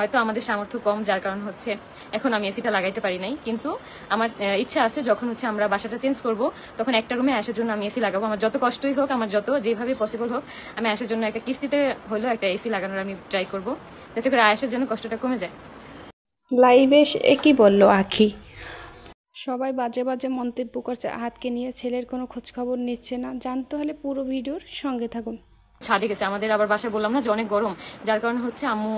হয়তো আমাদের সামর্থ্য কম, যার কারণ হচ্ছে এখন আমি এসিটা লাগাইতে পারি নাই, কিন্তু আমার ইচ্ছা আছে যখন হচ্ছে আমরা বাসাটা চেঞ্জ করব তখন একটা রুমে আসার জন্য আমি এসি লাগাবো। আমার যত কষ্টই হোক, আমার যত যেভাবে পসিবল হোক, আমি আসার জন্য একটা কিস্তিতে হলেও একটা এসি লাগানোর আমি ট্রাই করব, যাতে করে আসার জন্য কষ্টটা কমে যায়। লাইভে একই বলল আখি। সবাই বাজে বাজে মন্তব্য করছে আহাতকে নিয়ে, ছেলের কোনো খোঁজখবর নিচ্ছে না। জানতে হলে পুরো ভিডিওর সঙ্গে থাকুন। ছাদে গেছে, আমাদের আবার বাসায় বললাম না যে অনেক গরম, যার কারণে হচ্ছে আম্মু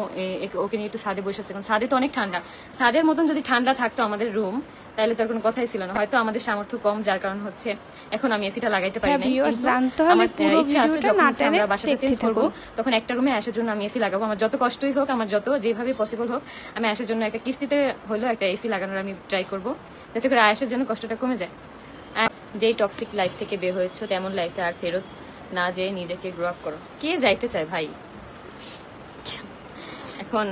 ওকে নিয়ে একটু ছাদে বসেছে। কারণ ছাদে তো অনেক ঠান্ডা, ছাদের মতন যদি ঠান্ডা থাকতো আমাদের রুম তাহলে তার কোনো কথাই ছিল না। হয়তো আমাদের সামর্থ্য কম, যার কারণ হচ্ছে এখন আমি এসিটা লাগাইতে পারি না। আমার ইচ্ছা আছে যখন আমরা বাসাটা চেঞ্জ করবো তখন একটা রুমে আসার জন্য আমি এসি লাগাবো। আমার যত কষ্টই হোক, আমার যত যেভাবে পসিবল হোক, আমি আসার জন্য একটা কিস্তিতে হলেও একটা এসি লাগানোর আমি ট্রাই করবো, যাতে করে আসার জন্য কষ্টটা কমে যায়। যেই টক্সিক লাইফ থেকে বের হয়েছে তেমন লাইফে আর ফেরত না যে নিজেকে গ্রো আপ করো। কে যাইতে চায় ভাই? এখন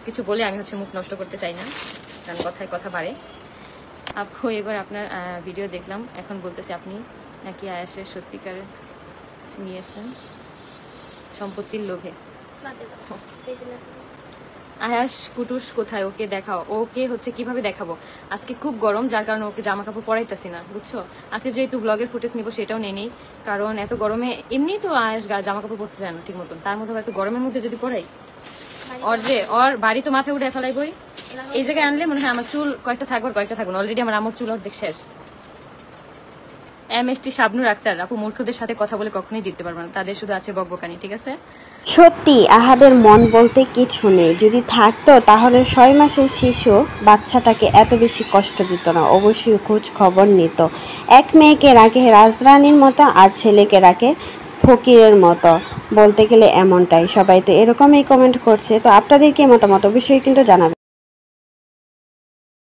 কিছু বলে আমি হচ্ছে মুখ নষ্ট করতে চাই না, কারণ কথায় কথা বাড়ে। আপু এবার আপনার ভিডিও দেখলাম, এখন বলতেছি আপনি নাকি আয়াসের সত্যিকার নিয়ে এসেছেন সম্পত্তির লোভে। আয়াস কুটুস কোথায়? ওকে দেখাও। ওকে হচ্ছে কিভাবে দেখাবো? আজকে খুব গরম, যার কারণে ওকে জামা কাপড় পরাইতেছি না, বুঝছো? আজকে যে একটু ব্লগের ফুটেজ নিবো সেটাও নেই, কারণ এত গরমে এমনি তো আয়াস জামা কাপড় পরতে যায় না ঠিক মতন, তার মধ্যে এত গরমের মধ্যে যদি পরাই, ওর বাড়ি তো মাথায় উঠে ফেলাইবই। এই জায়গায় আনলে মনে হয় আমার চুল কয়েকটা থাকবে, কয়েকটা থাকবে না। অলরেডি আমার আমার চুল অর্ধেক শেষ। এমএসটি শাবনুর আক্তার আপু, মূর্খদের সাথে কথা বলে কখনোই জিততে পারবে না, তাদের শুধু আছে বকবকানি। ঠিক আছে, সত্যি আহাদের মন বলতে কিছু নেই। যদি থাকতো তাহলে 6 মাসের শিশু বাচ্চাটাকে এত বেশি কষ্ট দিত না, অবশ্যই খোঁজ খবর নিত। এক মেয়েকে রাখে রাজরানীর মতো আর ছেলেকে রাখে ফকিরের মতো, বলতে গেলে এমনটাই। সবাই তো এরকমই কমেন্ট করছে। তো আপনাদের কি মতামত অবশ্যই কিন্তু জানাবেন।